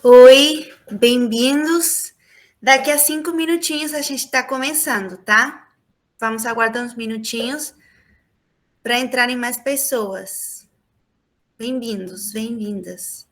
Oi, bem-vindos. Daqui a 5 minutinhos a gente está começando, tá? Vamos aguardar uns minutinhos para entrarem mais pessoas. Bem-vindos, bem-vindas.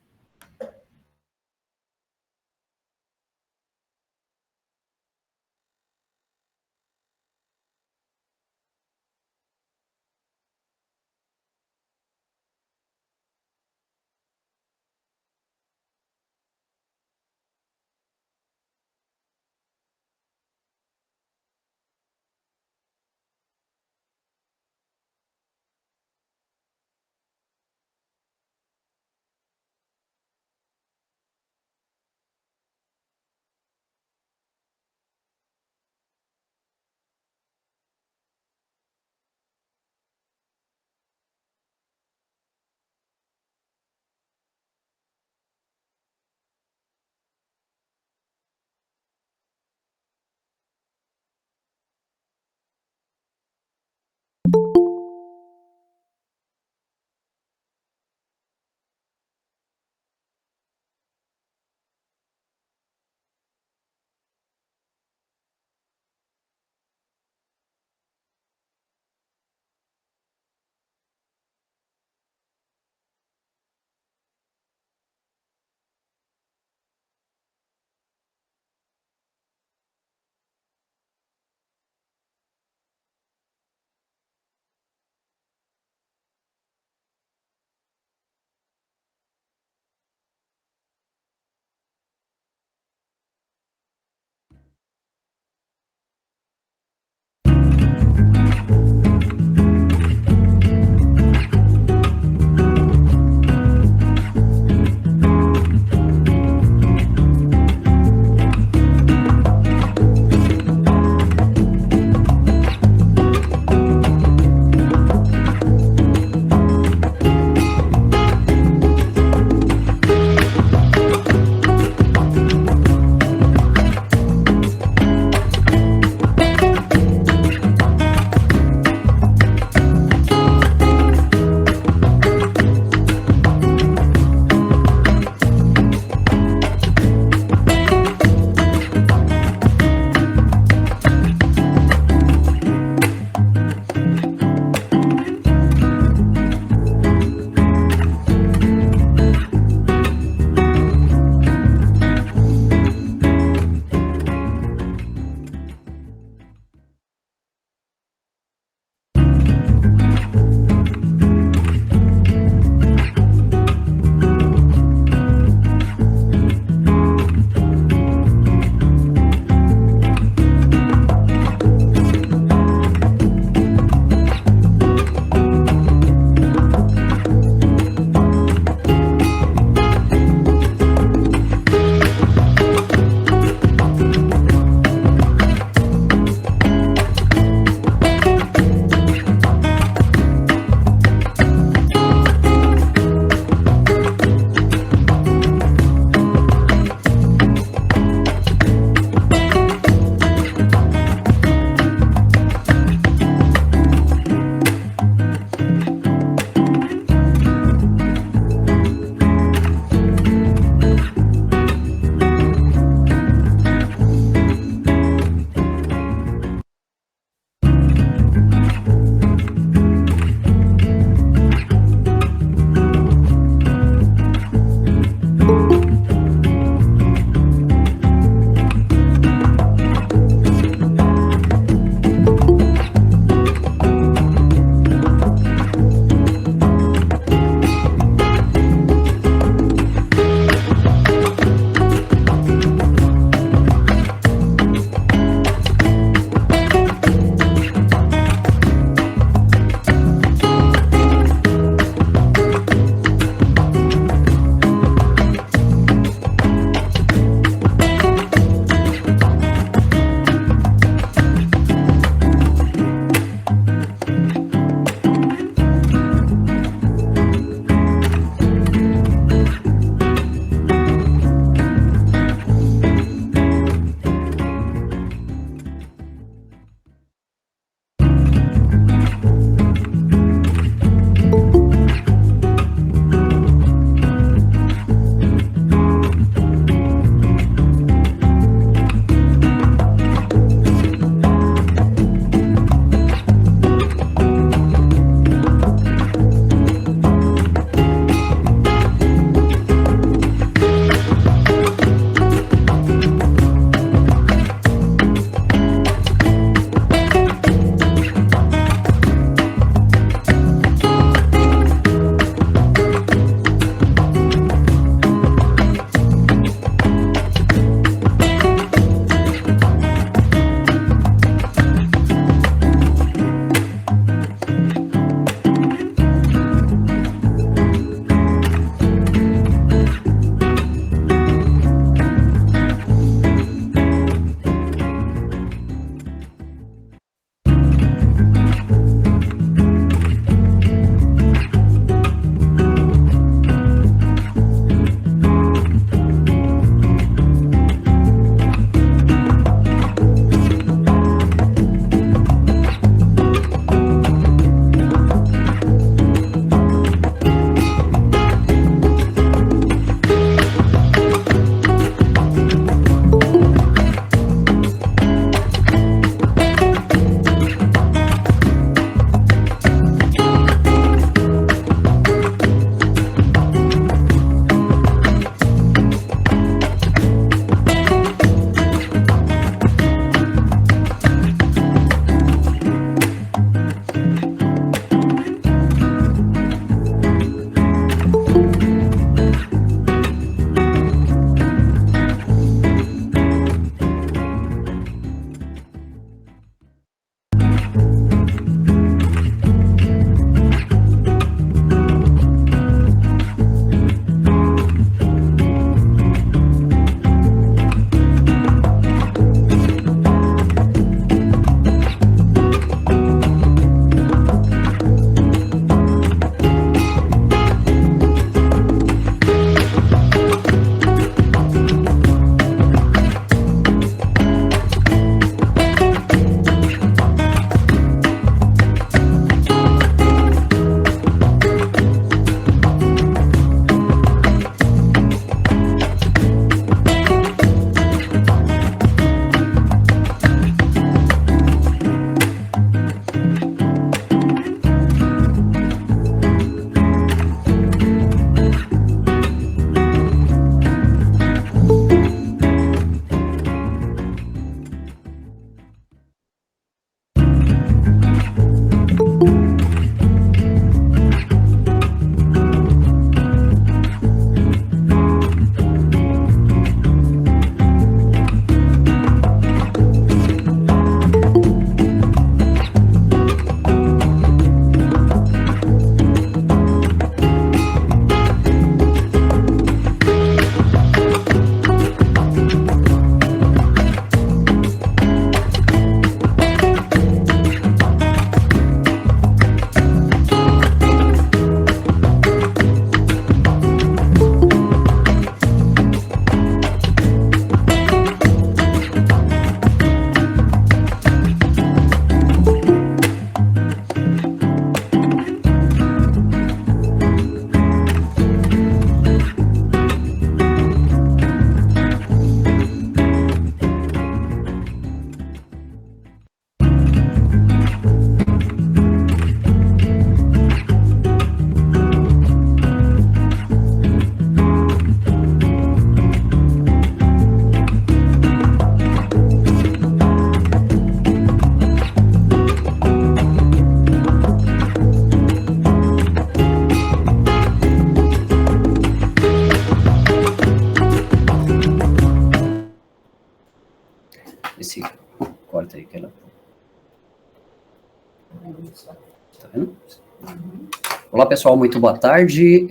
Olá, pessoal, muito boa tarde.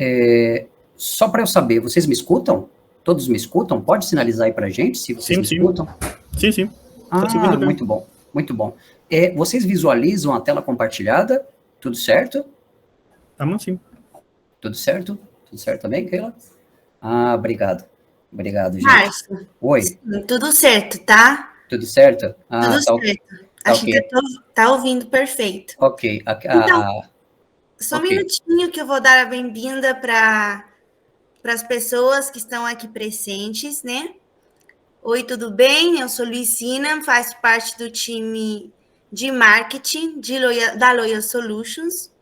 Só para eu saber, vocês me escutam? Todos me escutam? Pode sinalizar aí para a gente se vocês me escutam? Sim. Tá te ouvindo bem. Muito bom, muito bom. Vocês visualizam a tela compartilhada? Tudo certo? Sim. Tudo certo? Tudo certo também, Keila? Obrigado. Obrigado, gente. Márcio. Oi. Tudo certo, tá? Tudo certo? Tudo certo. A gente tá ouvindo perfeito. Ok. Então, só um minutinho que eu vou dar a bem-vinda para as pessoas que estão aqui presentes, né? Oi, tudo bem? Eu sou Luizina, faço parte do time de marketing da Loyal Solutions.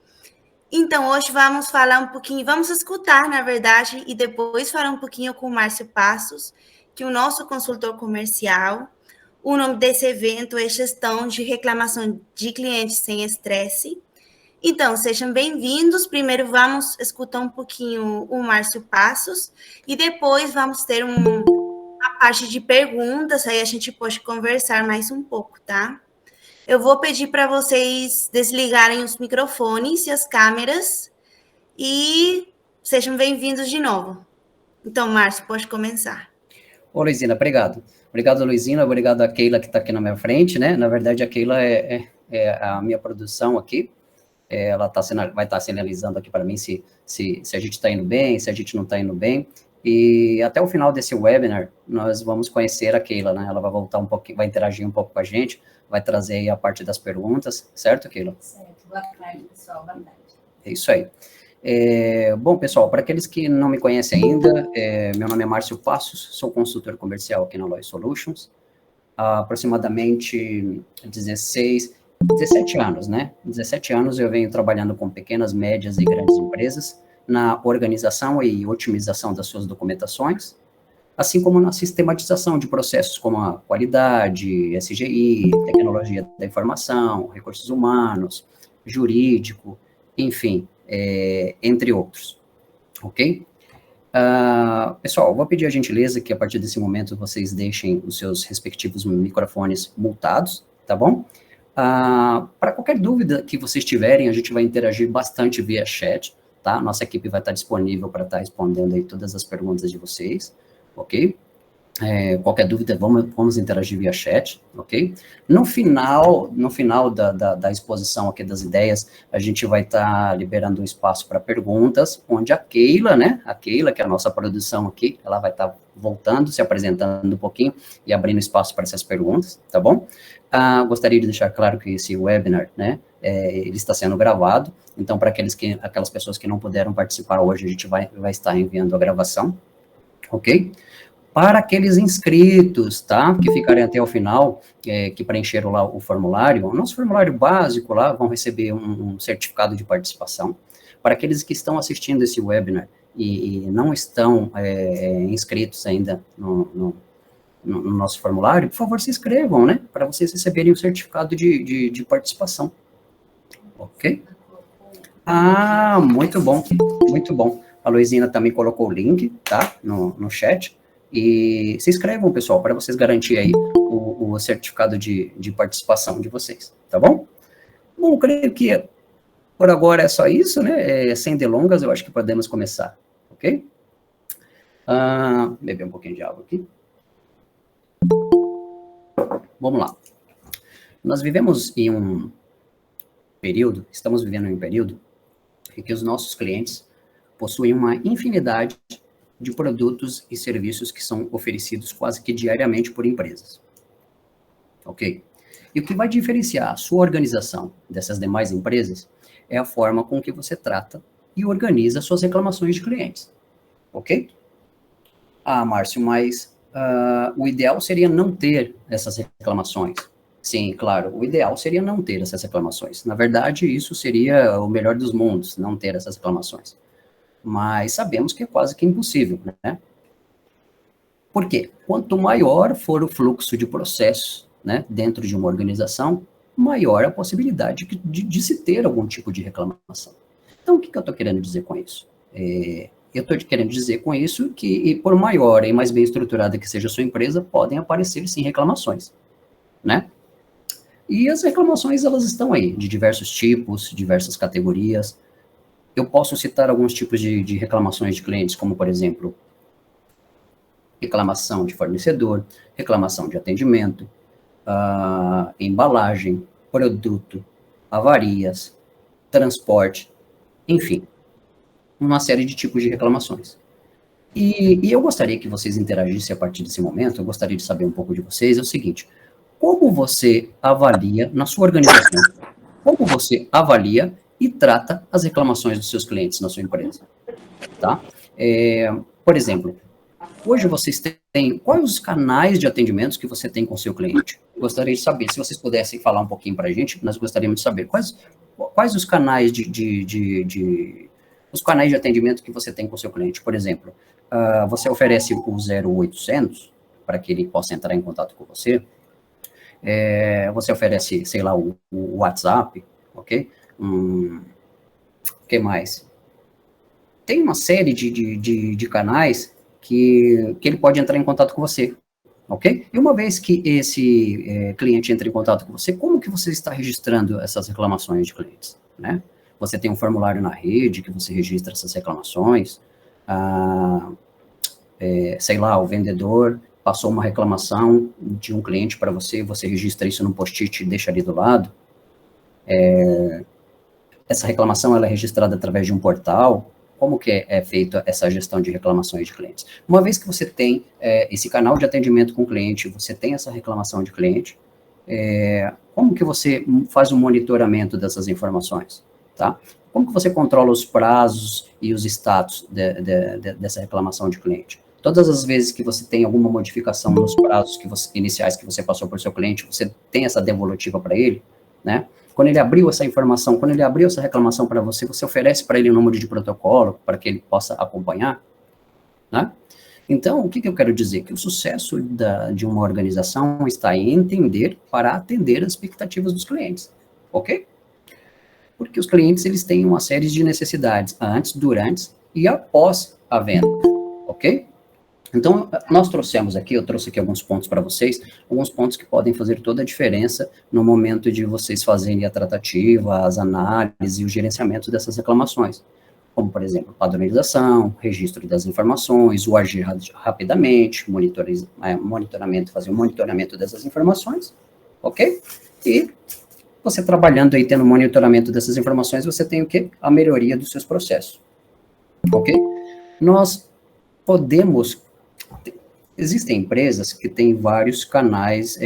Então, hoje vamos falar um pouquinho, vamos escutar, na verdade, e depois falar um pouquinho com o Márcio Passos, que é o nosso consultor comercial. O nome desse evento é Gestão de Reclamação de Clientes Sem Estresse. Então, sejam bem-vindos. Primeiro vamos escutar um pouquinho o Márcio Passos e depois vamos ter uma parte de perguntas, aí a gente pode conversar mais um pouco, tá? Eu vou pedir para vocês desligarem os microfones e as câmeras e sejam bem-vindos de novo. Então, Márcio, pode começar. Ô, Luizina, obrigado. Obrigado, Luizina, obrigado a Keila que está aqui na minha frente, né? Na verdade, a Keila é a minha produção aqui. Ela vai estar sinalizando aqui para mim se a gente está indo bem, se a gente não está indo bem. E até o final desse webinar, nós vamos conhecer a Keila, né? Ela vai voltar um pouquinho, vai interagir um pouco com a gente, vai trazer aí a parte das perguntas, certo, Keila? Certo. Boa tarde, pessoal. Boa tarde. É isso aí. Bom, pessoal, para aqueles que não me conhecem ainda, meu nome é Márcio Passos, sou consultor comercial aqui na Loyal Solutions, há aproximadamente 17 anos, né? 17 anos eu venho trabalhando com pequenas, médias e grandes empresas na organização e otimização das suas documentações, assim como na sistematização de processos como a qualidade, SGI, tecnologia da informação, recursos humanos, jurídico, enfim, entre outros, ok? Pessoal, vou pedir a gentileza que a partir desse momento vocês deixem os seus respectivos microfones mutados, tá bom? Para qualquer dúvida que vocês tiverem, a gente vai interagir bastante via chat, tá? Nossa equipe vai estar disponível para estar respondendo aí todas as perguntas de vocês, ok? Qualquer dúvida, vamos interagir via chat, ok? No final da exposição aqui das ideias, a gente vai estar liberando um espaço para perguntas, onde a Keila, né? A Keila, que é a nossa produção aqui, ela vai estar voltando, se apresentando um pouquinho e abrindo espaço para essas perguntas, tá bom? Gostaria de deixar claro que esse webinar, né? Ele está sendo gravado, então para aquelas pessoas que não puderam participar hoje, a gente vai estar enviando a gravação, ok? Para aqueles inscritos, tá, que ficarem até o final, que preencheram lá o formulário, o nosso formulário básico lá, vão receber um certificado de participação. Para aqueles que estão assistindo esse webinar e não estão inscritos ainda no nosso formulário, por favor, se inscrevam, né, para vocês receberem o certificado de participação. Ok? Muito bom, muito bom. A Luizina também colocou o link, tá, no chat. E se inscrevam, pessoal, para vocês garantirem aí o certificado de participação de vocês, tá bom? Bom, creio que por agora é só isso, né? Sem delongas, eu acho que podemos começar, ok? Beber um pouquinho de água aqui. Vamos lá. Nós vivemos em um período, estamos vivendo em um período em que os nossos clientes possuem uma infinidade de produtos e serviços que são oferecidos quase que diariamente por empresas. Ok? E o que vai diferenciar a sua organização dessas demais empresas é a forma com que você trata e organiza suas reclamações de clientes. Ok? Márcio, mas o ideal seria não ter essas reclamações. Sim, claro, o ideal seria não ter essas reclamações. Na verdade, isso seria o melhor dos mundos, não ter essas reclamações. Mas sabemos que é quase que impossível, né? Por quê? Quanto maior for o fluxo de processos, né, dentro de uma organização, maior a possibilidade de se ter algum tipo de reclamação. Então, o que eu estou querendo dizer com isso? Eu estou querendo dizer com isso que, por maior e mais bem estruturada que seja a sua empresa, podem aparecer, sim, reclamações, né? E as reclamações, elas estão aí, de diversos tipos, diversas categorias. eu posso citar alguns tipos de reclamações de clientes, como, por exemplo, reclamação de fornecedor, reclamação de atendimento, embalagem, produto, avarias, transporte, enfim, uma série de tipos de reclamações. E eu gostaria que vocês interagissem a partir desse momento, eu gostaria de saber um pouco de vocês, é o seguinte, como você avalia, na sua organização, como você avalia e trata as reclamações dos seus clientes na sua empresa, tá? Por exemplo, hoje vocês têm, quais os canais de atendimentos que você tem com o seu cliente? Gostaria de saber, se vocês pudessem falar um pouquinho para a gente, nós gostaríamos de saber quais os canais os canais de atendimento que você tem com o seu cliente. Por exemplo, você oferece o 0800 para que ele possa entrar em contato com você. Você oferece, sei lá, o WhatsApp, ok? O que mais? Tem uma série de canais que ele pode entrar em contato com você, ok? E uma vez que esse cliente entra em contato com você, como que você está registrando essas reclamações de clientes, né? Você tem um formulário na rede que você registra essas reclamações, sei lá, o vendedor passou uma reclamação de um cliente para você, você registra isso no post-it e deixa ali do lado. Essa reclamação ela é registrada através de um portal. Como que é feita essa gestão de reclamações de clientes? Uma vez que você tem esse canal de atendimento com o cliente, você tem essa reclamação de cliente, como que você faz o monitoramento dessas informações? Tá? Como que você controla os prazos e os status dessa reclamação de cliente? Todas as vezes que você tem alguma modificação nos prazos iniciais que você passou para o seu cliente, você tem essa devolutiva para ele, né? Quando ele abriu essa informação, quando ele abriu essa reclamação para você, você oferece para ele um número de protocolo para que ele possa acompanhar, né? Então, o que eu quero dizer? Que o sucesso de uma organização está em entender para atender as expectativas dos clientes, ok? Porque os clientes, eles têm uma série de necessidades antes, durante e após a venda, ok? Então, eu trouxe aqui alguns pontos para vocês, alguns pontos que podem fazer toda a diferença no momento de vocês fazerem a tratativa, as análises e o gerenciamento dessas reclamações. Como, por exemplo, padronização, registro das informações, o agir rapidamente, monitoramento, fazer o monitoramento dessas informações, ok? E você trabalhando aí, tendo monitoramento dessas informações, você tem o quê? A melhoria dos seus processos, ok? Nós podemos... Existem empresas que têm vários canais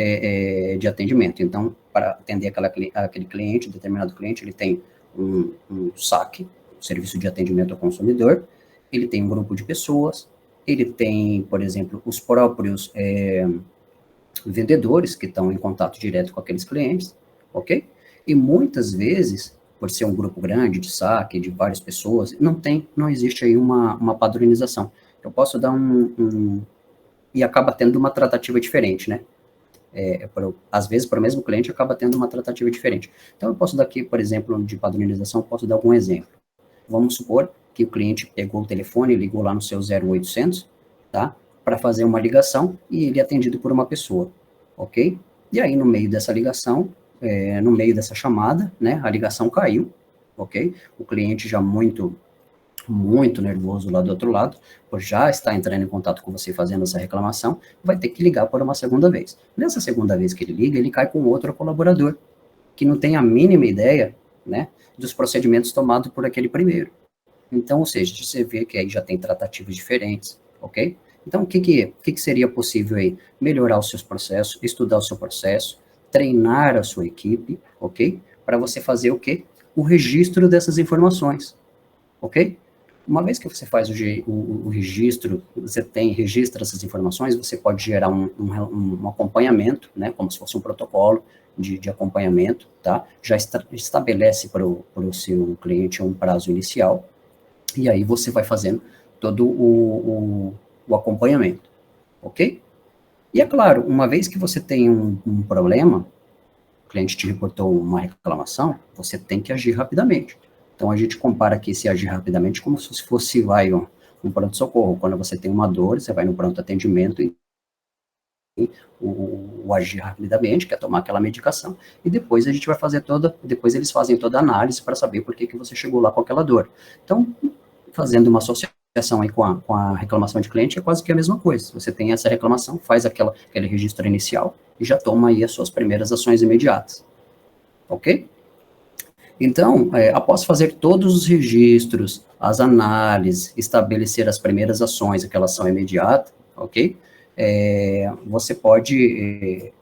de atendimento. Então, para atender aquele cliente, determinado cliente, ele tem um SAC, Serviço de Atendimento ao Consumidor, ele tem um grupo de pessoas, ele tem, por exemplo, os próprios vendedores que estão em contato direto com aqueles clientes, ok? E muitas vezes, por ser um grupo grande de SAC, de várias pessoas, não existe aí uma padronização. Eu posso dar e acaba tendo uma tratativa diferente, né? Às vezes, para o mesmo cliente, acaba tendo uma tratativa diferente. Então, eu posso dar aqui, por exemplo, de padronização, posso dar algum exemplo. Vamos supor que o cliente pegou o telefone, ligou lá no seu 0800, tá? Para fazer uma ligação e ele é atendido por uma pessoa, ok? E aí, no meio dessa ligação, no meio dessa chamada, né? A ligação caiu, ok? O cliente já muito nervoso lá do outro lado, por já estar entrando em contato com você fazendo essa reclamação, vai ter que ligar por uma segunda vez. Nessa segunda vez que ele liga, ele cai com outro colaborador, que não tem a mínima ideia, né, dos procedimentos tomados por aquele primeiro. Então, ou seja, você vê que aí já tem tratativas diferentes, ok? Então, o que seria possível aí? Melhorar os seus processos, estudar o seu processo, treinar a sua equipe, ok? Para você fazer o quê? O registro dessas informações, ok? Uma vez que você faz o registro, registra essas informações, você pode gerar um acompanhamento, né, como se fosse um protocolo de acompanhamento, tá? Já estabelece para o seu cliente um prazo inicial, e aí você vai fazendo todo o acompanhamento, ok? E é claro, uma vez que você tem um problema, o cliente te reportou uma reclamação, você tem que agir rapidamente. Então, a gente compara aqui esse agir rapidamente como se fosse um pronto-socorro. Quando você tem uma dor, você vai no pronto-atendimento e o agir rapidamente, que é tomar aquela medicação, e depois a gente vai fazer depois eles fazem toda a análise para saber por que você chegou lá com aquela dor. Então, fazendo uma associação aí com a reclamação de cliente, é quase que a mesma coisa. Você tem essa reclamação, faz aquele registro inicial, e já toma aí as suas primeiras ações imediatas. Ok? Então, após fazer todos os registros, as análises, estabelecer as primeiras ações, aquela ação imediata, ok? Você pode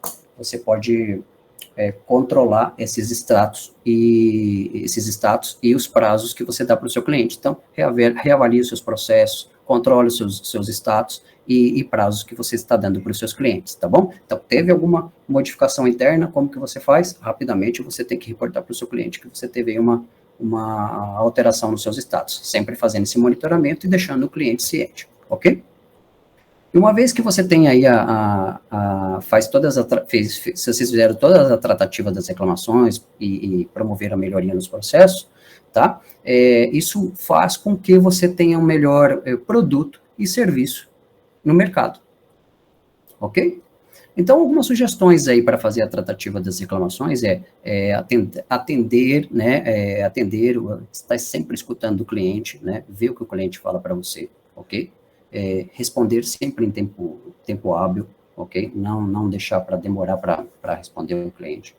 controlar esses status e os prazos que você dá para o seu cliente. Então, reavalie os seus processos, controle os seus status e prazos que você está dando para os seus clientes, tá bom? Então, teve alguma modificação interna, como que você faz? Rapidamente, você tem que reportar para o seu cliente que você teve aí uma alteração nos seus status, sempre fazendo esse monitoramento e deixando o cliente ciente, ok? E uma vez que você tem aí se vocês fizeram todas as tratativas das reclamações e promoveram a melhoria nos processos, tá? Isso faz com que você tenha um melhor produto e serviço no mercado, ok? Então, algumas sugestões aí para fazer a tratativa das reclamações atender, estar sempre escutando o cliente, né? Ver o que o cliente fala para você, ok? Responder sempre em tempo hábil, ok? Não deixar para demorar para responder o cliente.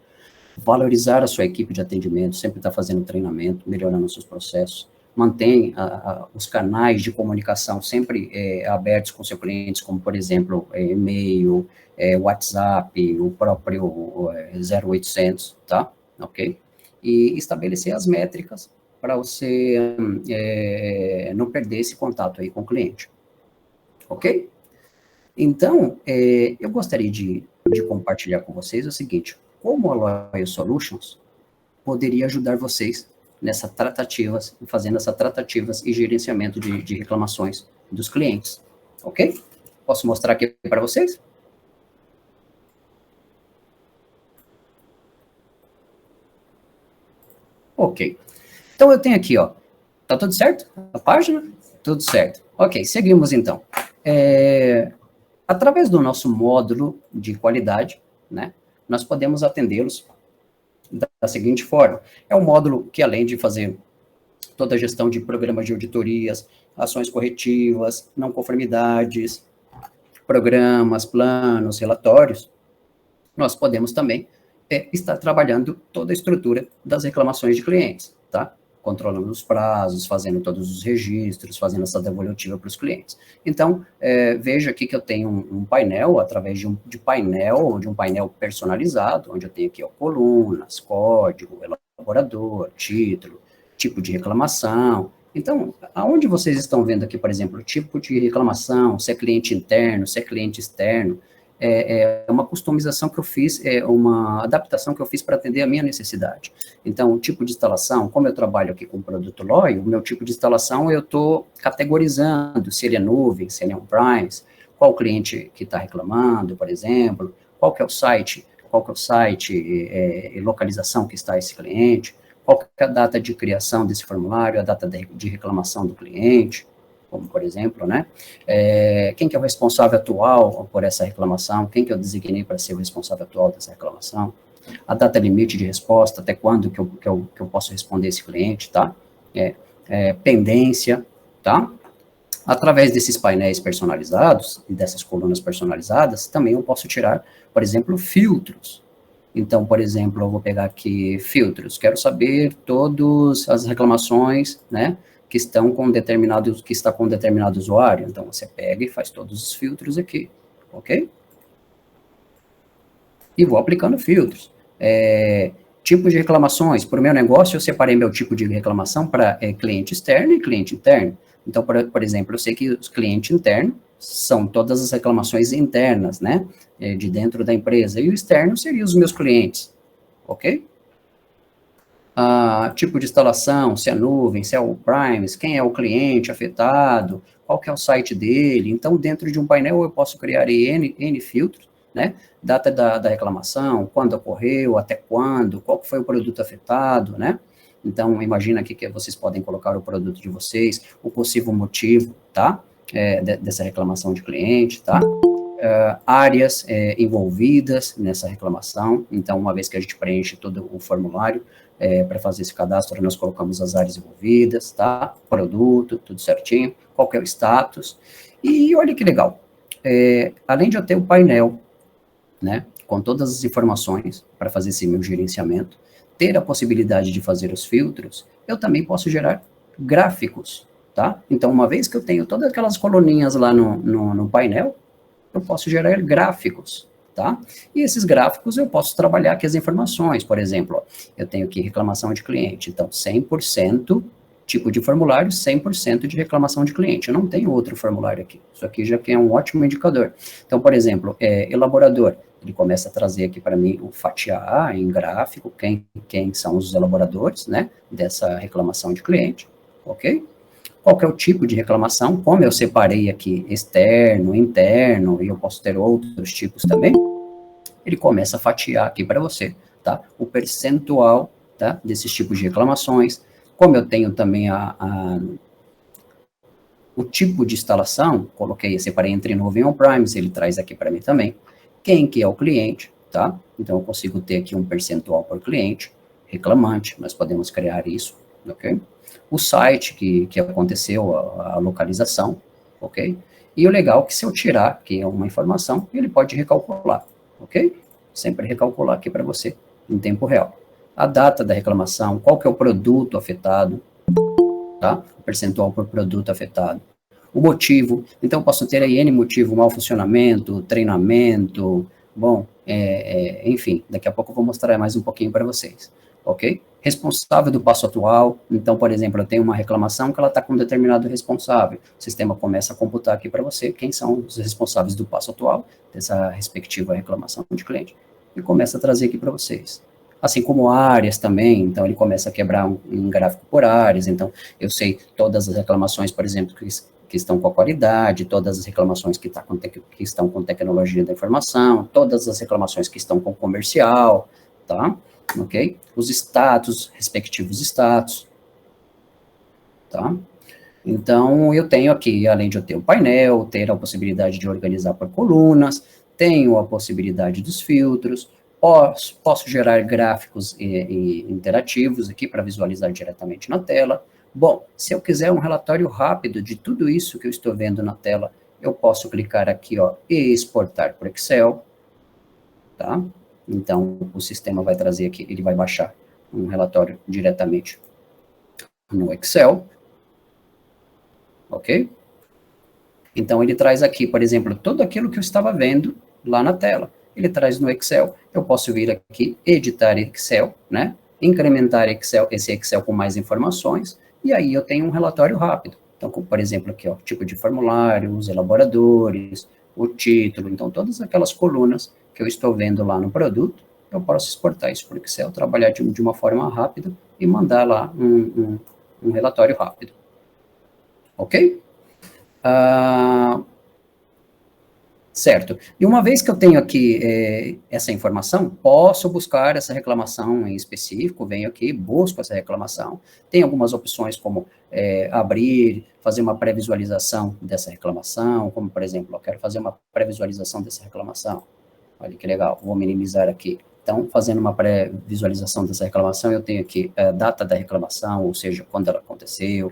Valorizar a sua equipe de atendimento, sempre estar fazendo treinamento, melhorando os seus processos. Mantém os canais de comunicação sempre abertos com seus clientes, como, por exemplo, e-mail, WhatsApp, o próprio 0800, tá? Ok? E estabelecer as métricas para você não perder esse contato aí com o cliente. Ok? Então, eu gostaria de compartilhar com vocês o seguinte: como a Loyal Solutions poderia ajudar vocês nessas tratativas, fazendo essas tratativas e gerenciamento de reclamações dos clientes, ok? Posso mostrar aqui para vocês? Ok. Então, eu tenho aqui, ó, tá tudo certo? A página? Tudo certo. Ok, seguimos então. Através do nosso módulo de qualidade, né, nós podemos atendê-los da seguinte forma. É um módulo que, além de fazer toda a gestão de programas de auditorias, ações corretivas, não conformidades, programas, planos, relatórios, nós podemos também estar trabalhando toda a estrutura das reclamações de clientes, tá? Controlando os prazos, fazendo todos os registros, fazendo essa devolutiva para os clientes. Então, veja aqui que eu tenho um painel, através de um painel personalizado, onde eu tenho aqui, ó, colunas, código, elaborador, título, tipo de reclamação. Então, aonde vocês estão vendo aqui, por exemplo, o tipo de reclamação, se é cliente interno, se é cliente externo, é uma customização que eu fiz, uma adaptação que eu fiz para atender a minha necessidade. Então, o tipo de instalação, como eu trabalho aqui com o produto Loyal, o meu tipo de instalação eu estou categorizando, se ele é nuvem, se ele é on-prime, qual o cliente que está reclamando, por exemplo, qual que é o site e localização que está esse cliente, qual que é a data de criação desse formulário, a data de reclamação do cliente, como por exemplo, né, quem que é o responsável atual por essa reclamação, quem que eu designei para ser o responsável atual dessa reclamação, a data limite de resposta, até quando que eu posso responder esse cliente, tá, pendência, tá, através desses painéis personalizados e dessas colunas personalizadas, também eu posso tirar, por exemplo, filtros. Então, por exemplo, eu vou pegar aqui filtros, quero saber todas as reclamações, né, que está com determinado usuário. Então, você pega e faz todos os filtros aqui, ok? E vou aplicando filtros. Tipo de reclamações. Por meu negócio, eu separei meu tipo de reclamação para cliente externo e cliente interno. Então, por exemplo, eu sei que os clientes internos são todas as reclamações internas, né, de dentro da empresa, e o externo seriam os meus clientes, ok? Tipo de instalação, se é nuvem, se é o Prime, quem é o cliente afetado, qual que é o site dele. Então, dentro de um painel, eu posso criar N filtros, né? Data da reclamação, quando ocorreu, até quando, qual foi o produto afetado, né? Então, imagina aqui que vocês podem colocar o produto de vocês, o possível motivo, tá? Dessa reclamação de cliente, tá? áreas envolvidas nessa reclamação. Então, uma vez que a gente preenche todo o formulário para fazer esse cadastro, nós colocamos as áreas envolvidas, tá? Produto, tudo certinho, qual que é o status. E olha que legal, além de eu ter o painel, né, com todas as informações para fazer esse meu gerenciamento, ter a possibilidade de fazer os filtros, eu também posso gerar gráficos, tá? Então, uma vez que eu tenho todas aquelas coluninhas lá no painel, eu posso gerar gráficos, tá? E esses gráficos eu posso trabalhar aqui as informações, por exemplo, ó, eu tenho aqui reclamação de cliente, então 100% tipo de formulário, 100% de reclamação de cliente, eu não tenho outro formulário aqui, isso aqui já é um ótimo indicador. Então, por exemplo, elaborador, ele começa a trazer aqui para mim o fatiar em gráfico, quem são os elaboradores, né, dessa reclamação de cliente, ok? Qual que é o tipo de reclamação, como eu separei aqui externo, interno, e eu posso ter outros tipos também, ele começa a fatiar aqui para você, tá? O percentual, tá, desses tipos de reclamações, como eu tenho também o tipo de instalação, separei entre nuvem on-premise, ele traz aqui para mim também, quem que é o cliente, tá? Então, eu consigo ter aqui um percentual por cliente, reclamante, nós podemos criar isso, ok? O site que aconteceu, a localização, ok? E o legal é que se eu tirar aqui uma informação, ele pode recalcular, ok? Sempre recalcular aqui para você, em tempo real. A data da reclamação, qual que é o produto afetado, tá? O percentual por produto afetado. O motivo, então eu posso ter aí N motivo, mau funcionamento, treinamento, bom, enfim, daqui a pouco eu vou mostrar mais um pouquinho para vocês, ok? Responsável do passo atual, então, por exemplo, eu tenho uma reclamação que ela está com um determinado responsável, o sistema começa a computar aqui para você quem são os responsáveis do passo atual, dessa respectiva reclamação de cliente, e começa a trazer aqui para vocês. Assim como áreas também, então ele começa a quebrar um gráfico por áreas, então eu sei todas as reclamações, por exemplo, que estão com a qualidade, todas as reclamações que estão com tecnologia da informação, todas as reclamações que estão com comercial, tá? Ok? Os status, respectivos status, tá? Então, eu tenho aqui, além de eu ter o painel, ter a possibilidade de organizar por colunas, tenho a possibilidade dos filtros, posso gerar gráficos interativos aqui para visualizar diretamente na tela. Bom, se eu quiser um relatório rápido de tudo isso que eu estou vendo na tela, eu posso clicar aqui, ó, e exportar para Excel, tá? Então, o sistema vai trazer aqui, ele vai baixar um relatório diretamente no Excel, ok? Então, ele traz aqui, por exemplo, tudo aquilo que eu estava vendo lá na tela. Ele traz no Excel, eu posso vir aqui, editar Excel, né? Incrementar esse Excel com mais informações, e aí eu tenho um relatório rápido. Então, por exemplo, aqui, ó, tipo de formulário, os elaboradores, o título, então todas aquelas colunas que eu estou vendo lá no produto, eu posso exportar isso para o Excel, trabalhar de uma forma rápida e mandar lá um relatório rápido. Ok? Certo. E uma vez que eu tenho aqui essa informação, posso buscar essa reclamação em específico, venho aqui, busco essa reclamação. Tem algumas opções como abrir, fazer uma pré-visualização dessa reclamação, como, por exemplo, eu quero fazer uma pré-visualização dessa reclamação. Olha que legal, vou minimizar aqui. Então, fazendo uma pré-visualização dessa reclamação, eu tenho aqui a data da reclamação, ou seja, quando ela aconteceu,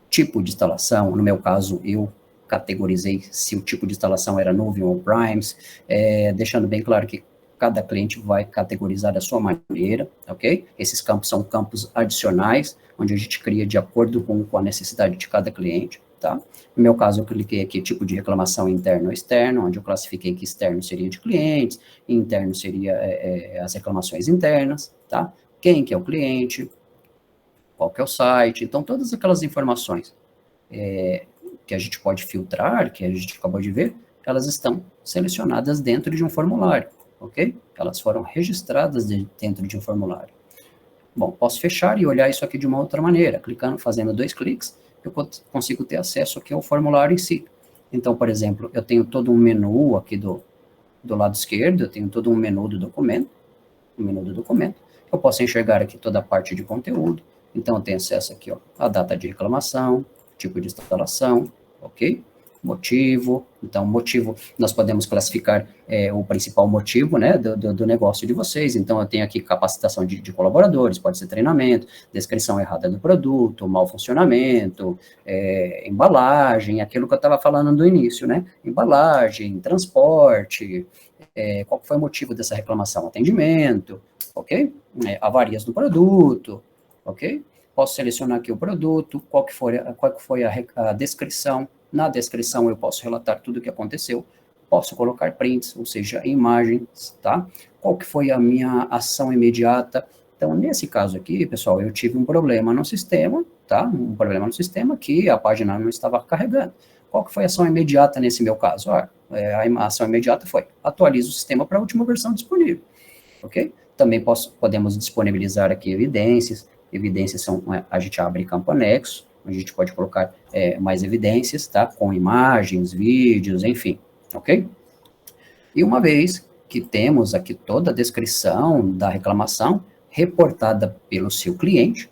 tipo de instalação, no meu caso, eu categorizei se o tipo de instalação era nuvem ou on-premise, deixando bem claro que cada cliente vai categorizar da sua maneira, ok? Esses campos são campos adicionais, onde a gente cria de acordo com a necessidade de cada cliente, tá? No meu caso, eu cliquei aqui, tipo de reclamação interno ou externo, onde eu classifiquei que externo seria de clientes, interno seria as reclamações internas, tá? Quem que é o cliente, qual que é o site, então todas aquelas informações que a gente pode filtrar, que a gente acabou de ver, elas estão selecionadas dentro de um formulário, ok? Elas foram registradas dentro de um formulário. Bom, posso fechar e olhar isso aqui de uma outra maneira, clicando, fazendo 2 cliques, eu consigo ter acesso aqui ao formulário em si. Então, por exemplo, eu tenho todo um menu aqui do lado esquerdo, eu tenho todo um menu do documento, eu posso enxergar aqui toda a parte de conteúdo, então eu tenho acesso aqui, ó, a data de reclamação, tipo de instalação, ok? Motivo, Então, motivo, nós podemos classificar o principal motivo, né, do negócio de vocês. Então, eu tenho aqui capacitação de colaboradores, pode ser treinamento, descrição errada do produto, mau funcionamento, embalagem, aquilo que eu estava falando no início, né, embalagem, transporte, qual foi o motivo dessa reclamação? Atendimento, ok? Avarias do produto, ok? Posso selecionar aqui o produto, qual que foi a descrição. Na descrição eu posso relatar tudo o que aconteceu, posso colocar prints, ou seja, imagens, tá? Qual que foi a minha ação imediata? Então, nesse caso aqui, pessoal, eu tive um problema no sistema, tá? Um problema no sistema que a página não estava carregando. Qual que foi a ação imediata nesse meu caso? A ação imediata foi, atualiza o sistema para a última versão disponível, ok? Também podemos disponibilizar aqui evidências são, a gente abre campo anexo, a gente pode colocar mais evidências, tá? Com imagens, vídeos, enfim, ok? E uma vez que temos aqui toda a descrição da reclamação reportada pelo seu cliente,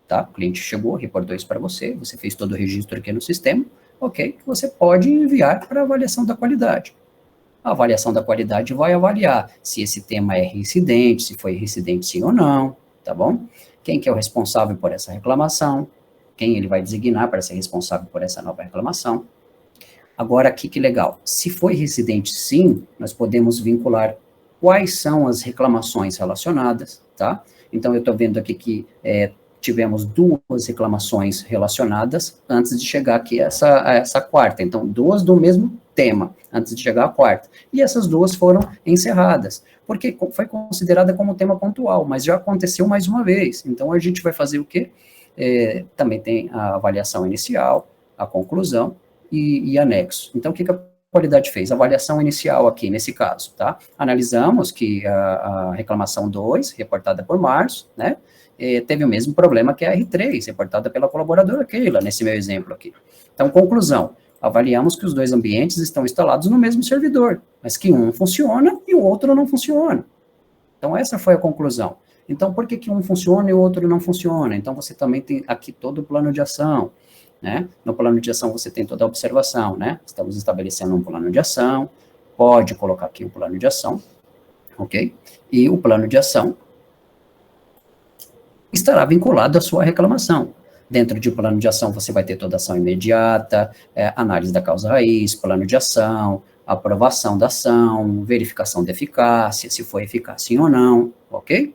tá? O cliente chegou, reportou isso para você fez todo o registro aqui no sistema, ok? Você pode enviar para avaliação da qualidade. A avaliação da qualidade vai avaliar se esse tema é reincidente, se foi reincidente sim ou não, tá bom? Quem que é o responsável por essa reclamação, quem ele vai designar para ser responsável por essa nova reclamação. Agora, aqui que legal, se foi reincidente sim, nós podemos vincular quais são as reclamações relacionadas, tá? Então, eu estou vendo aqui que tivemos 2 reclamações relacionadas antes de chegar aqui a essa quarta, então 2 do mesmo tema, antes de chegar à quarta, e essas 2 foram encerradas, porque foi considerada como tema pontual, mas já aconteceu mais uma vez, então a gente vai fazer o quê? Também tem a avaliação inicial, a conclusão e anexo. Então, o que a qualidade fez? A avaliação inicial aqui, nesse caso, tá? Analisamos que a reclamação 2, reportada por março, né, teve o mesmo problema que a R3, reportada pela colaboradora Keila, nesse meu exemplo aqui. Então, conclusão, avaliamos que os 2 ambientes estão instalados no mesmo servidor, mas que um funciona e o outro não funciona. Então, essa foi a conclusão. Então, por que um funciona e o outro não funciona? Então, você também tem aqui todo o plano de ação, né? No plano de ação, você tem toda a observação, né? Estamos estabelecendo um plano de ação, pode colocar aqui o plano de ação, ok? E o plano de ação estará vinculado à sua reclamação. Dentro de um plano de ação, você vai ter toda a ação imediata, análise da causa raiz, plano de ação, aprovação da ação, verificação de eficácia, se foi eficaz sim ou não, ok?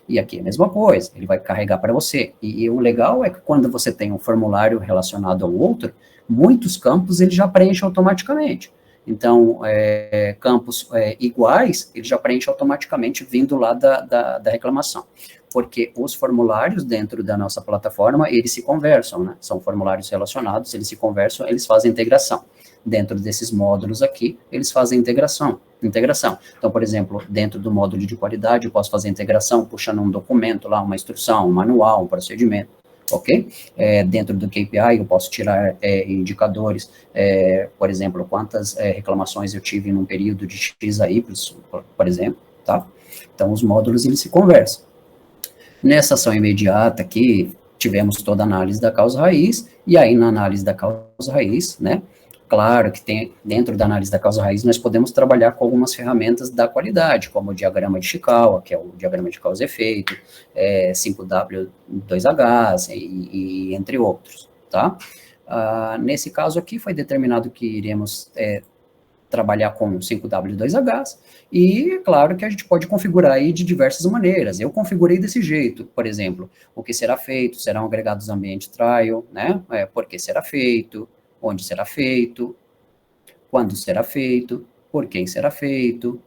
E aqui é a mesma coisa, ele vai carregar para você. E o legal é que quando você tem um formulário relacionado ao outro, muitos campos ele já preenche automaticamente. Então, campos iguais, ele já preenche automaticamente vindo lá da reclamação. Porque os formulários dentro da nossa plataforma, eles se conversam, né? São formulários relacionados, eles se conversam, eles fazem integração. Dentro desses módulos aqui, eles fazem integração. Então, por exemplo, dentro do módulo de qualidade, eu posso fazer integração, puxando um documento lá, uma instrução, um manual, um procedimento, ok? Dentro do KPI, eu posso tirar indicadores, por exemplo, quantas reclamações eu tive num período de X a Y, por exemplo, tá? Então, os módulos, eles se conversam. Nessa ação imediata aqui, tivemos toda a análise da causa raiz, e aí na análise da causa raiz, né, claro que tem, dentro da análise da causa raiz, nós podemos trabalhar com algumas ferramentas da qualidade, como o diagrama de Chikawa, que é o diagrama de causa e efeito, 5W2H, e entre outros, tá? Nesse caso aqui, foi determinado que iremos trabalhar com 5W2H, e claro que a gente pode configurar aí de diversas maneiras. Eu configurei desse jeito, por exemplo, o que será feito, serão agregados ambiente trial, né? Por que será feito, onde será feito, quando será feito, por quem será feito,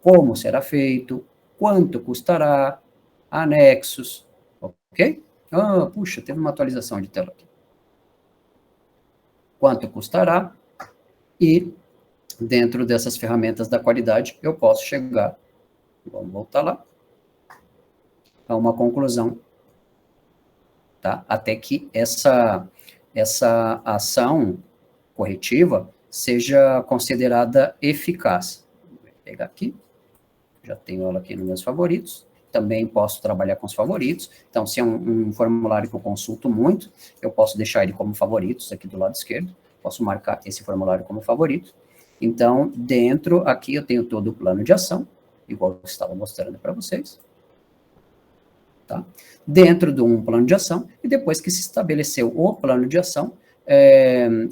como será feito, quanto custará, anexos, ok? Puxa, teve uma atualização de tela aqui. Quanto custará, e dentro dessas ferramentas da qualidade, eu posso chegar, vamos voltar lá, a uma conclusão, tá? Até que essa ação corretiva seja considerada eficaz. Vou pegar aqui, já tenho ela aqui nos meus favoritos, também posso trabalhar com os favoritos, então se é um formulário que eu consulto muito, eu posso deixar ele como favoritos aqui do lado esquerdo, posso marcar esse formulário como favorito. Então, dentro aqui eu tenho todo o plano de ação, igual eu estava mostrando para vocês. Tá? Dentro de um plano de ação, e depois que se estabeleceu o plano de ação,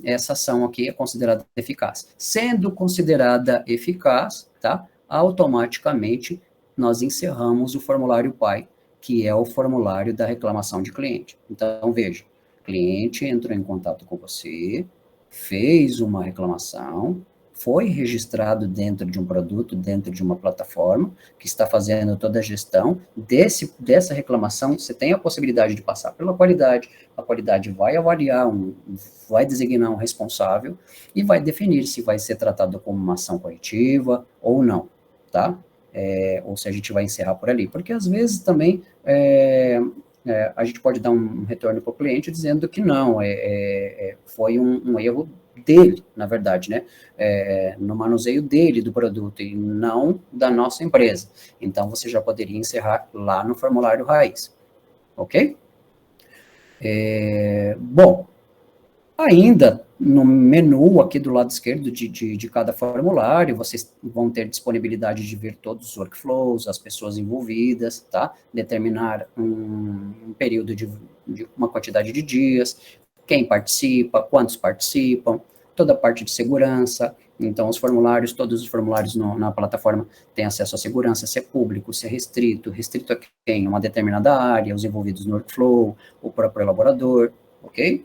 essa ação aqui é considerada eficaz. Sendo considerada eficaz, tá? Automaticamente nós encerramos o formulário PAI, que é o formulário da reclamação de cliente. Então, veja, o cliente entrou em contato com você, fez uma reclamação, foi registrado dentro de um produto, dentro de uma plataforma, que está fazendo toda a gestão dessa reclamação. Você tem a possibilidade de passar pela qualidade, a qualidade vai avaliar, vai designar um responsável e vai definir se vai ser tratado como uma ação corretiva ou não, tá? Ou se a gente vai encerrar por ali, porque às vezes também a gente pode dar um retorno para o cliente dizendo que não, foi um erro dele, na verdade, né, no manuseio dele do produto e não da nossa empresa. Então, você já poderia encerrar lá no formulário raiz, ok? Bom, ainda no menu aqui do lado esquerdo de cada formulário, vocês vão ter disponibilidade de ver todos os workflows, as pessoas envolvidas, tá? Determinar um período de uma quantidade de dias, quem participa, quantos participam, toda a parte de segurança. Então, todos os formulários na plataforma têm acesso à segurança, se é público, se é restrito a quem? Uma determinada área, os envolvidos no workflow, o próprio elaborador, ok?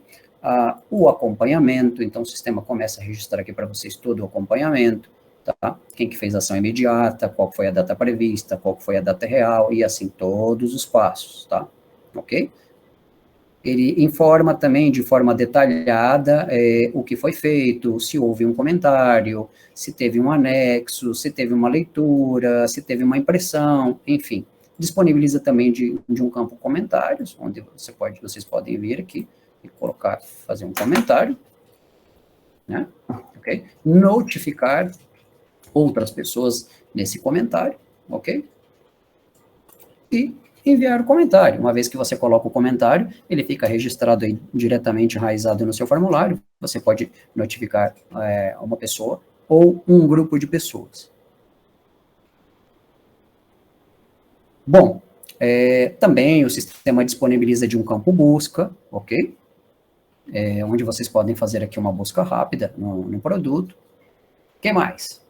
O acompanhamento, então o sistema começa a registrar aqui para vocês todo o acompanhamento, tá? Quem que fez a ação imediata, qual foi a data prevista, qual foi a data real, e assim todos os passos, tá? Ok? Ele informa também de forma detalhada o que foi feito, se houve um comentário, se teve um anexo, se teve uma leitura, se teve uma impressão, enfim. Disponibiliza também de um campo comentários, onde vocês podem vir aqui e fazer um comentário, né? Ok? Notificar outras pessoas nesse comentário, ok? E enviar o comentário. Uma vez que você coloca o comentário, ele fica registrado aí diretamente, enraizado no seu formulário. Você pode notificar uma pessoa ou um grupo de pessoas. Bom, também o sistema disponibiliza de um campo busca, ok? Onde vocês podem fazer aqui uma busca rápida no produto. O que mais?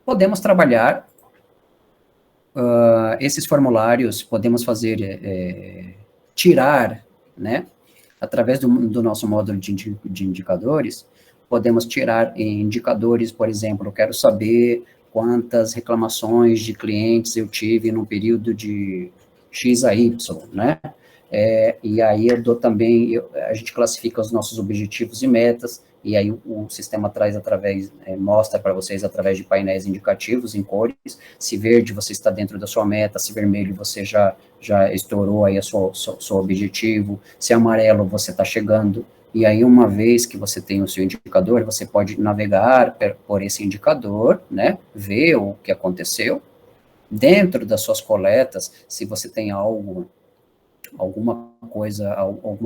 Podemos trabalhar esses formulários, podemos fazer, tirar, né, através do nosso módulo de indicadores, podemos tirar indicadores, por exemplo, eu quero saber quantas reclamações de clientes eu tive no período de X a Y, né? E aí eu dou também, a gente classifica os nossos objetivos e metas, e aí o sistema traz mostra para vocês através de painéis indicativos em cores, se verde você está dentro da sua meta, se vermelho você já estourou aí o seu objetivo, se amarelo você está chegando, e aí uma vez que você tem o seu indicador, você pode navegar por esse indicador, né, ver o que aconteceu, dentro das suas coletas, se você tem alguma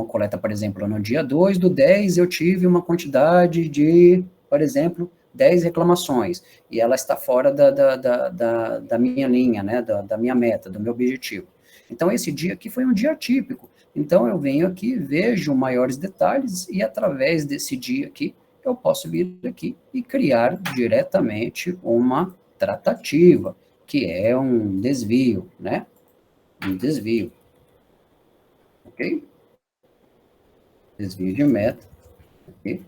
coleta, por exemplo, no dia 2/10 eu tive uma quantidade de, por exemplo, 10 reclamações, e ela está fora da minha linha, né, da minha meta, do meu objetivo. Então, esse dia aqui foi um dia atípico, então eu venho aqui, vejo maiores detalhes, e através desse dia aqui, eu posso vir aqui e criar diretamente uma tratativa, que é um desvio, né, um desvio. Ok? Desvio de meta, ok?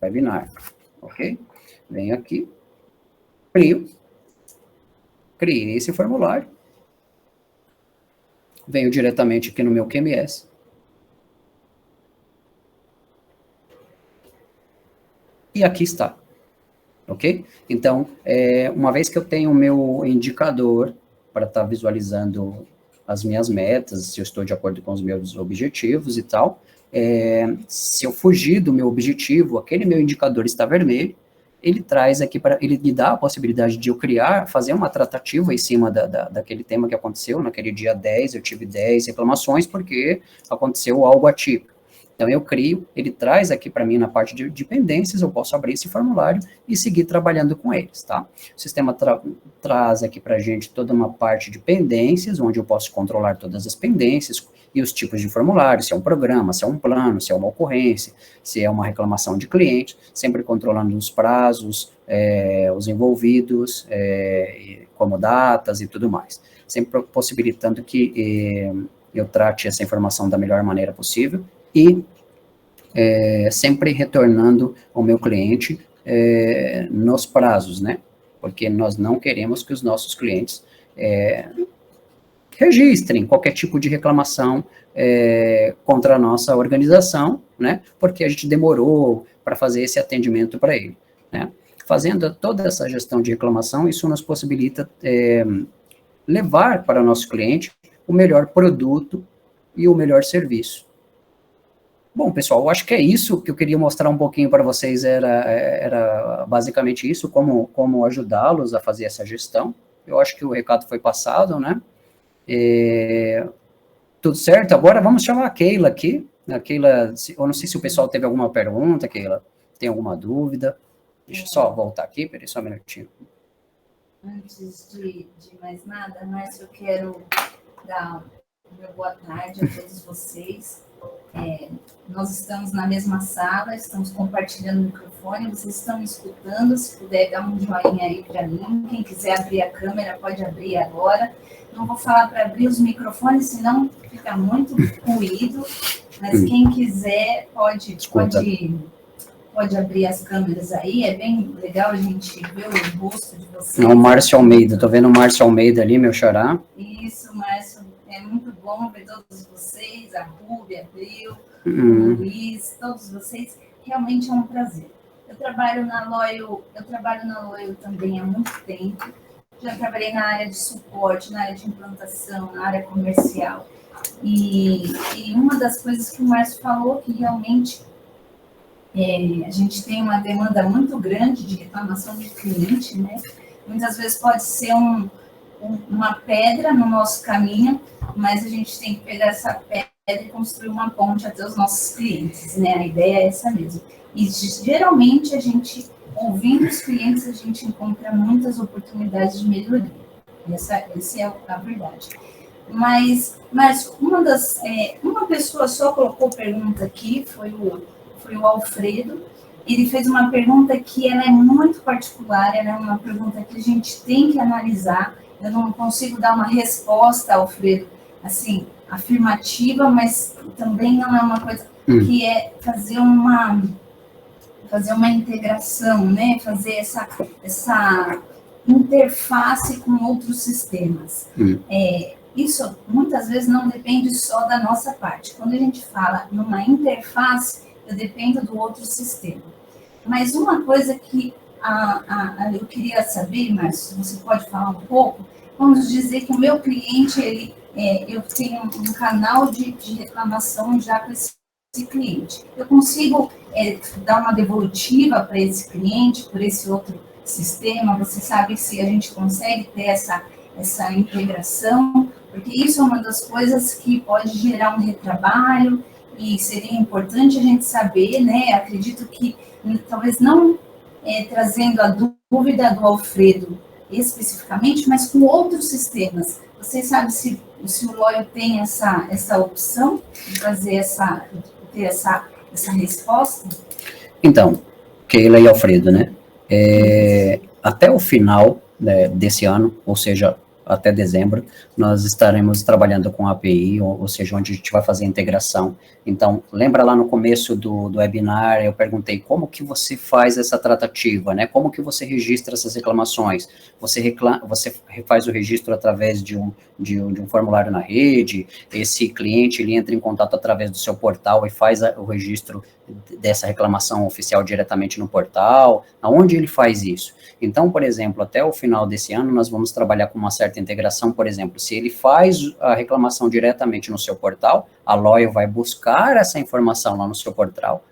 Webinar, ok? Venho aqui, criei esse formulário, venho diretamente aqui no meu QMS, e aqui está, ok? Então, uma vez que eu tenho o meu indicador para estar visualizando as minhas metas, se eu estou de acordo com os meus objetivos e tal, se eu fugir do meu objetivo, aquele meu indicador está vermelho, ele traz aqui ele me dá a possibilidade de eu fazer uma tratativa em cima daquele tema que aconteceu, naquele dia 10, eu tive 10 reclamações, porque aconteceu algo atípico. Então, eu crio, ele traz aqui para mim na parte de dependências, eu posso abrir esse formulário e seguir trabalhando com eles, tá? O sistema traz aqui para a gente toda uma parte de pendências, onde eu posso controlar todas as pendências e os tipos de formulário, se é um programa, se é um plano, se é uma ocorrência, se é uma reclamação de cliente, sempre controlando os prazos, os envolvidos, como datas e tudo mais. Sempre possibilitando que eu trate essa informação da melhor maneira possível, e sempre retornando ao meu cliente nos prazos, né? Porque nós não queremos que os nossos clientes registrem qualquer tipo de reclamação contra a nossa organização, né? Porque a gente demorou para fazer esse atendimento para ele, né? Fazendo toda essa gestão de reclamação, isso nos possibilita levar para o nosso cliente o melhor produto e o melhor serviço. Bom, pessoal, eu acho que é isso que eu queria mostrar um pouquinho para vocês, era basicamente isso, como ajudá-los a fazer essa gestão. Eu acho que o recado foi passado, né? Tudo certo? Agora vamos chamar a Keila aqui. A Keila, eu não sei se o pessoal teve alguma pergunta, Keila, tem alguma dúvida? Deixa eu só voltar aqui, peraí só um minutinho. Antes de mais nada, Márcio, eu quero dar uma boa tarde a todos vocês. Nós estamos na mesma sala, estamos compartilhando o microfone, vocês estão me escutando, se puder dar um joinha aí para mim, quem quiser abrir a câmera pode abrir agora. Não vou falar para abrir os microfones, senão fica muito ruído, mas quem quiser pode abrir as câmeras aí, é bem legal a gente ver o rosto de vocês. O Márcio Almeida, tô vendo o Márcio Almeida ali, meu xará. Isso, Márcio, é muito bom ver todos vocês, a Rúbia, a Bril, o Luiz, todos vocês, realmente é um prazer. Eu trabalho na Loyal também há muito tempo, já trabalhei na área de suporte, na área de implantação, na área comercial, e uma das coisas que o Márcio falou, que realmente a gente tem uma demanda muito grande de reclamação de cliente, né? Muitas vezes pode ser uma pedra no nosso caminho, mas a gente tem que pegar essa pedra e construir uma ponte até os nossos clientes, né? A ideia é essa mesmo. E geralmente a gente, ouvindo os clientes, a gente encontra muitas oportunidades de melhoria. Essa é a verdade. Mas uma pessoa só colocou pergunta aqui, foi o Alfredo. Ele fez uma pergunta que ela é muito particular, ela é uma pergunta que a gente tem que analisar. Eu não consigo dar uma resposta, Alfredo, assim, afirmativa, mas também não é uma coisa que é fazer uma integração, né? Fazer essa interface com outros sistemas. Isso muitas vezes não depende só da nossa parte. Quando a gente fala numa interface, eu dependo do outro sistema. Mas uma coisa que eu queria saber, Márcio, se você pode falar um pouco, vamos dizer que o meu cliente, eu tenho um canal de reclamação já com esse cliente. Eu consigo dar uma devolutiva para esse cliente, por esse outro sistema? Você sabe se a gente consegue ter essa integração? Porque isso é uma das coisas que pode gerar um retrabalho, e seria importante a gente saber, né? Acredito que talvez não trazendo a dúvida do Alfredo especificamente, mas com outros sistemas. Você sabe se o Loyal tem essa opção de fazer ter essa resposta? Então, Keila e Alfredo, né? Até o final desse ano, ou seja, até dezembro, nós estaremos trabalhando com a API, ou seja, onde a gente vai fazer a integração. Então, lembra lá no começo do webinar, eu perguntei como que você faz essa tratativa, né? Como que você registra essas reclamações? Você faz o registro através de um formulário na rede, esse cliente, ele entra em contato através do seu portal e faz o registro dessa reclamação oficial diretamente no portal. Aonde ele faz isso? Então, por exemplo, até o final desse ano, nós vamos trabalhar com uma certa integração. Por exemplo, se ele faz a reclamação diretamente no seu portal, a Loyal vai buscar essa informação lá no seu portal,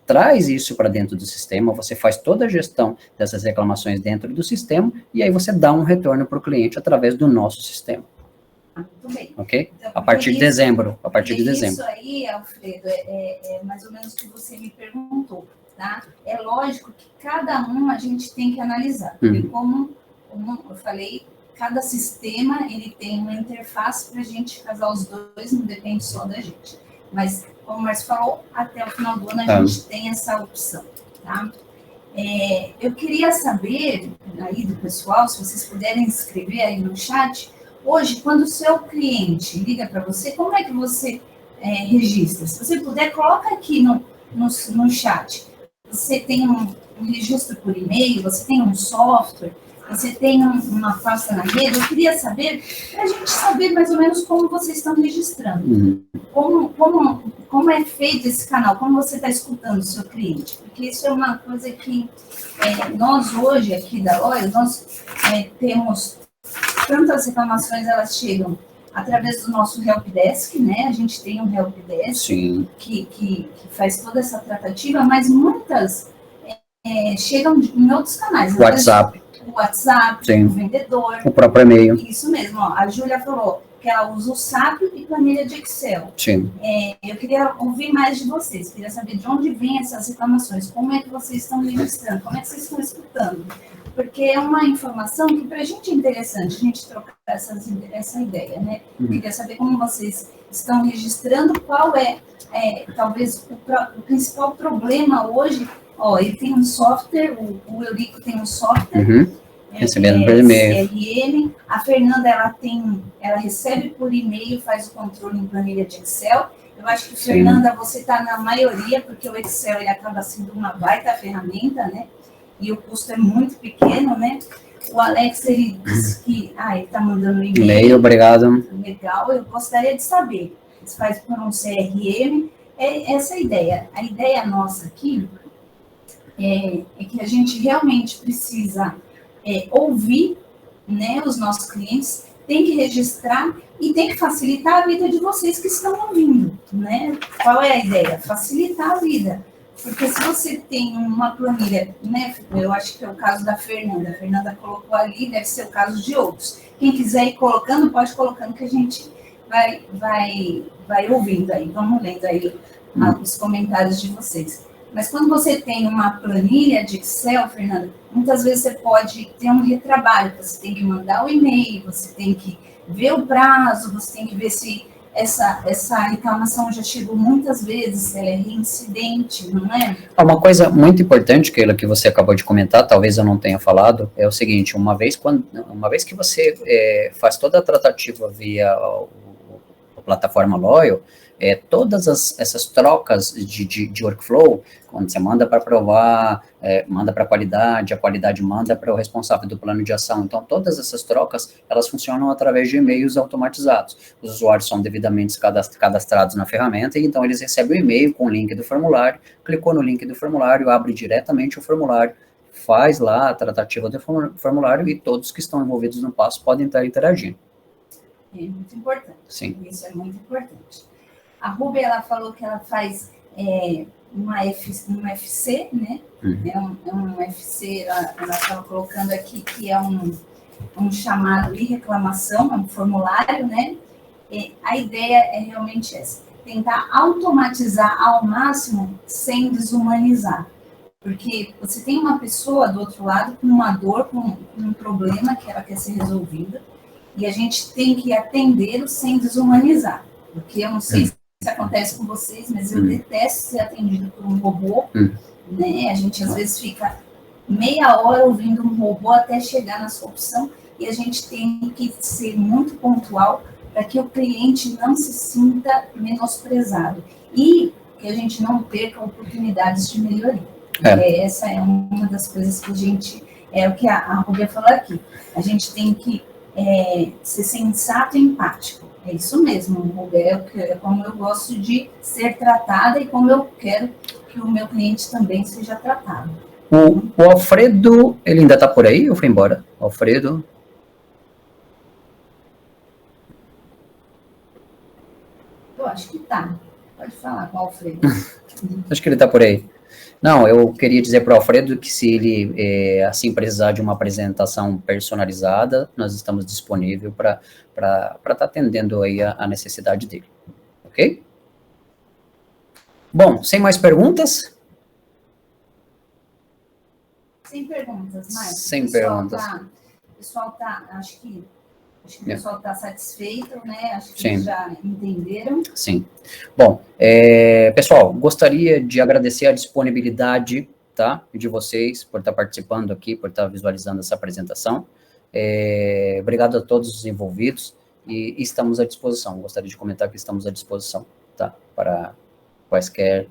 traz isso para dentro do sistema, você faz toda a gestão dessas reclamações dentro do sistema, e aí você dá um retorno para o cliente através do nosso sistema. Muito bem. Ok? Então, A partir de dezembro. A partir de dezembro. Isso aí, Alfredo, é mais ou menos o que você me perguntou, tá? É lógico que cada um a gente tem que analisar. Porque como eu falei, cada sistema ele tem uma interface para a gente casar os dois, não depende só da gente. Mas, como o Márcio falou, até o final do ano a gente tem essa opção, tá? Eu queria saber aí do pessoal, se vocês puderem escrever aí no chat, hoje, quando o seu cliente liga para você, como é que você registra? Se você puder, coloca aqui no chat. Você tem um registro por e-mail, você tem um software, você tem uma pasta na rede. Eu queria saber, para a gente saber mais ou menos como vocês estão registrando. Como é feito esse canal, como você está escutando o seu cliente. Porque isso é uma coisa que nós hoje, aqui da Loyal, nós temos tantas reclamações, elas chegam através do nosso helpdesk, né? A gente tem um helpdesk que faz toda essa tratativa, mas muitas chegam em outros canais. WhatsApp. O WhatsApp, Sim. O vendedor. O próprio e-mail. Isso mesmo. Ó, a Júlia falou que ela usa o SAP e planilha de Excel. Sim. Eu queria ouvir mais de vocês, queria saber de onde vêm essas reclamações, como é que vocês estão registrando, como é que vocês estão escutando. Porque é uma informação que para a gente é interessante, a gente trocar essa ideia, né? Eu queria saber como vocês estão registrando, qual talvez, o principal problema hoje. Ó, ele tem um software, o Eurico tem um software, recebendo por e-mail. CRM, a Fernanda, ela recebe por e-mail, faz o controle em planilha de Excel. Eu acho que, Fernanda, você está na maioria, porque o Excel ele acaba sendo uma baita ferramenta, né? E o custo é muito pequeno, né? O Alex, ele disse que... ele está mandando e-mail. E-mail, obrigado. Legal, eu gostaria de saber. Você faz por um CRM. Essa é a ideia. A ideia nossa aqui é que a gente realmente precisa ouvir, né, os nossos clientes, tem que registrar e tem que facilitar a vida de vocês que estão ouvindo, né? Qual é a ideia? Facilitar a vida. Porque se você tem uma planilha, né, eu acho que é o caso da Fernanda. A Fernanda colocou ali, deve ser o caso de outros. Quem quiser ir colocando, pode ir colocando que a gente vai ouvindo aí. Vamos lendo aí os comentários de vocês. Mas quando você tem uma planilha de Excel, Fernanda, muitas vezes você pode ter um retrabalho. Você tem que mandar o e-mail, você tem que ver o prazo, você tem que ver se essa reclamação já chegou muitas vezes, se ela é reincidente, não é? Uma coisa muito importante, Keila, que você acabou de comentar, talvez eu não tenha falado, é o seguinte: uma vez que você faz toda a tratativa via a plataforma Loyal, todas essas trocas de workflow, quando você manda para aprovar, manda para a qualidade manda para o responsável do plano de ação. Então, todas essas trocas, elas funcionam através de e-mails automatizados. Os usuários são devidamente cadastrados na ferramenta, e então eles recebem o e-mail com o link do formulário, clicou no link do formulário, abre diretamente o formulário, faz lá a tratativa do formulário, e todos que estão envolvidos no passo podem estar interagindo. É muito importante. Sim. Isso é muito importante. A Rubia, ela falou que ela faz um FC, né? Um FC, ela estava colocando aqui que é um chamado de reclamação, é um formulário, né? A ideia é realmente essa: tentar automatizar ao máximo sem desumanizar. Porque você tem uma pessoa do outro lado com uma dor, com um problema que ela quer ser resolvida, e a gente tem que atendê-lo sem desumanizar. Porque eu não sei se acontece com vocês, mas eu detesto ser atendido por um robô, né? A gente às vezes fica meia hora ouvindo um robô até chegar na sua opção, e a gente tem que ser muito pontual para que o cliente não se sinta menosprezado e que a gente não perca oportunidades de melhoria. Essa é uma das coisas que a gente, o que a Rubia falou aqui, a gente tem que ser sensato e empático. É isso mesmo, Rubia, é como eu gosto de ser tratada e como eu quero que o meu cliente também seja tratado. O Alfredo, ele ainda está por aí ou foi embora? Alfredo? Eu acho que tá. Pode falar com o Alfredo. Acho que ele está por aí. Não, eu queria dizer para o Alfredo que se ele, assim, precisar de uma apresentação personalizada, nós estamos disponíveis para estar atendendo aí a necessidade dele, ok? Bom, sem mais perguntas? Sem perguntas, Marcos. Sem perguntas. O pessoal tá, acho que o pessoal está satisfeito, né? Acho que Sim. eles já entenderam. Sim. Bom, pessoal, gostaria de agradecer a disponibilidade, tá, de vocês por estar participando aqui, por estar visualizando essa apresentação. Obrigado a todos os envolvidos e estamos à disposição. Gostaria de comentar que estamos à disposição, tá, para quaisquer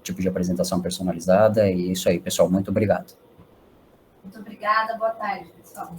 tipo de apresentação personalizada. E isso aí, pessoal. Muito obrigado. Muito obrigada. Boa tarde, pessoal.